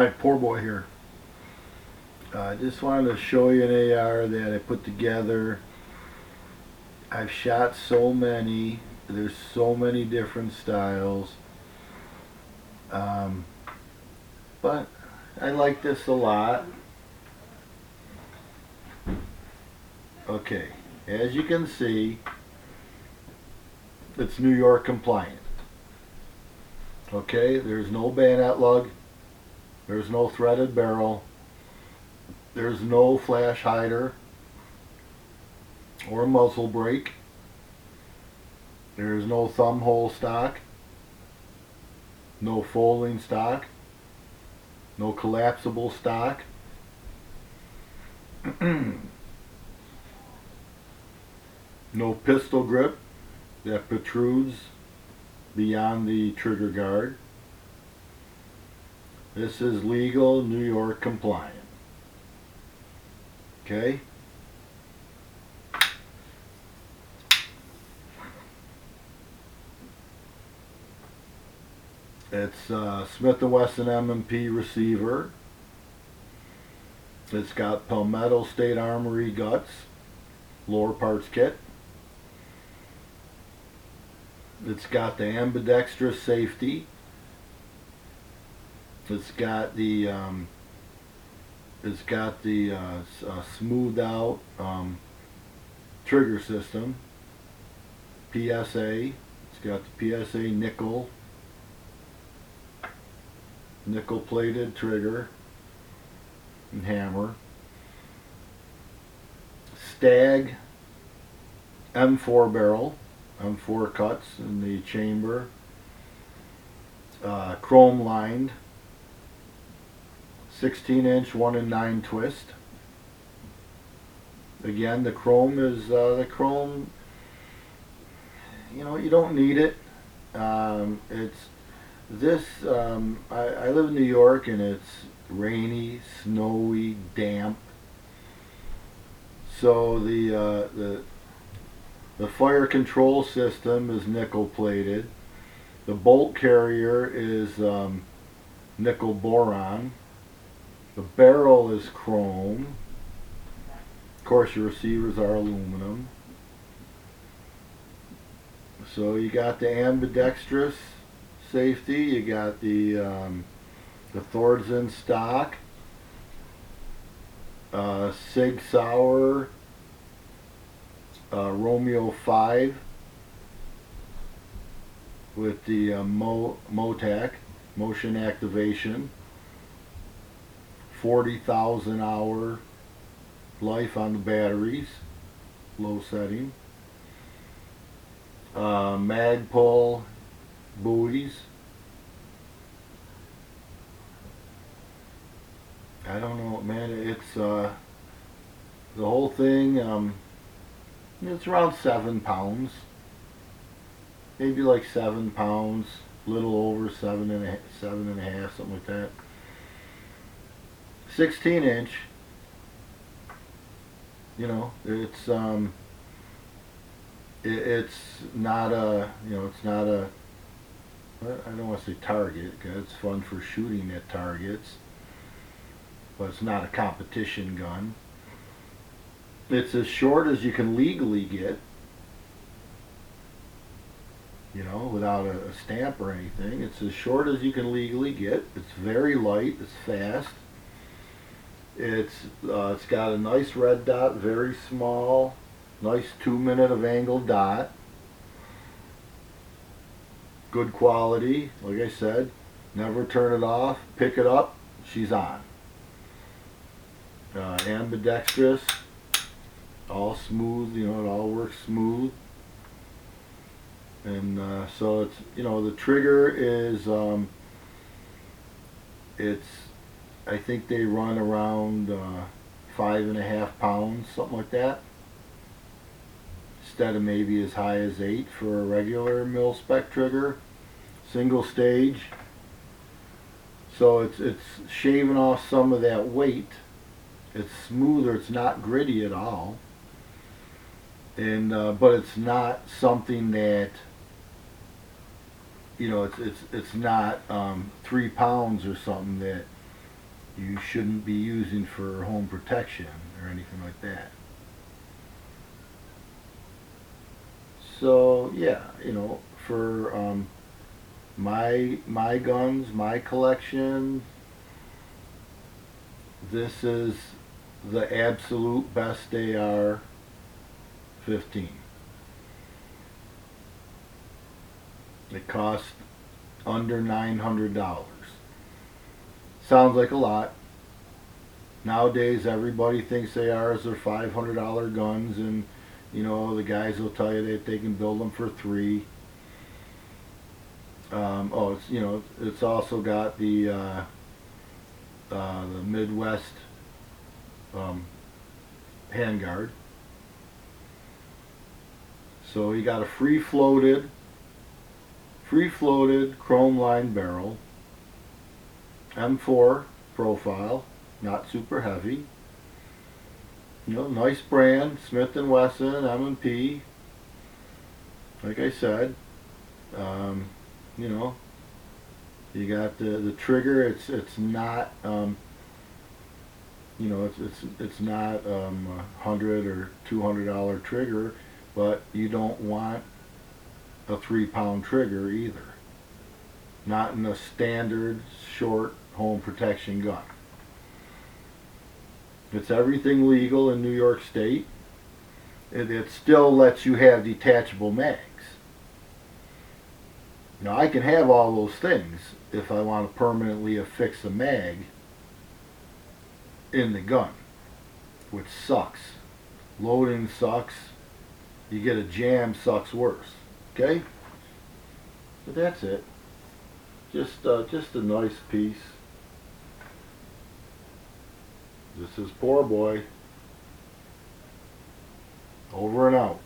Alright, poor boy here. I just wanted to show you an AR that I put together. I've shot so many. There's so many different styles. But I like this a lot. Okay, as you can see, it's New York compliant. Okay, there's no bayonet lug. There's no threaded barrel. There's no flash hider or muzzle brake. There's no thumb hole stock. No folding stock. No collapsible stock. No pistol grip that protrudes beyond the trigger guard. This is legal, New York compliant. Okay? It's Smith & Wesson M&P receiver. It's got Palmetto State Armory guts, lower parts kit. It's got the ambidextrous safety. It's got the smoothed out trigger system, PSA. It's got the PSA nickel plated trigger and hammer. Stag M4 barrel, M4 cuts in the chamber, chrome lined, 16-inch 1-in-9 twist. Again, the chrome is you know, you don't need it. It's this. I live in New York, and it's rainy, snowy, damp. So the fire control system is nickel plated. The bolt carrier is nickel boron. The barrel is chrome. Of course, your receivers are aluminum. So you got the ambidextrous safety. You got the Thor's in stock. Sig Sauer Romeo 5 with the MOTAC, motion activation, 40,000 hour life on the batteries, low setting. Magpul buoys. I don't know, man. It's the whole thing. It's around 7 pounds, maybe like 7 pounds, a little over 7.5, something like that. 16-inch. You know, it's not a, you know, it's not a, I don't want to say target, because it's fun for shooting at targets, but it's not a competition gun. It's as short as you can legally get, you know, without a stamp or anything. It's as short as you can legally get. It's very light. It's fast. It's got a nice red dot, very small, nice 2-minute of angled dot. Good quality, like I said. Never turn it off. Pick it up, she's on. Ambidextrous, all smooth, you know, it all works smooth. And so it's, you know, the trigger is, it's, I think they run around 5.5 pounds, something like that, instead of maybe as high as 8 for a regular mil-spec trigger. Single stage, so it's shaving off some of that weight. It's smoother. It's not gritty at all, and but it's not something that, you know, it's not 3 pounds or something that you shouldn't be using for home protection or anything like that. So yeah, for my guns, my collection, this is the absolute best AR-15. It costs under $900. Sounds like a lot. Nowadays, everybody thinks ARs are $500 guns, and the guys will tell you that they can build them for $3. It's also got the Midwest handguard. So you got a free-floated chrome lined barrel, M4 profile, not super heavy. Nice brand, Smith & Wesson, M&P. Like I said, you got the trigger. It's not it's not $100 or $200 trigger, but you don't want a 3-pound trigger either. Not in a standard short home protection gun. It's everything legal in New York State. It still lets you have detachable mags. Now I can have all those things if I want to permanently affix a mag in the gun, which sucks. Loading sucks. You get a jam, sucks worse. Okay? But that's it. Just a nice piece. This is Poor Boy. Over and out.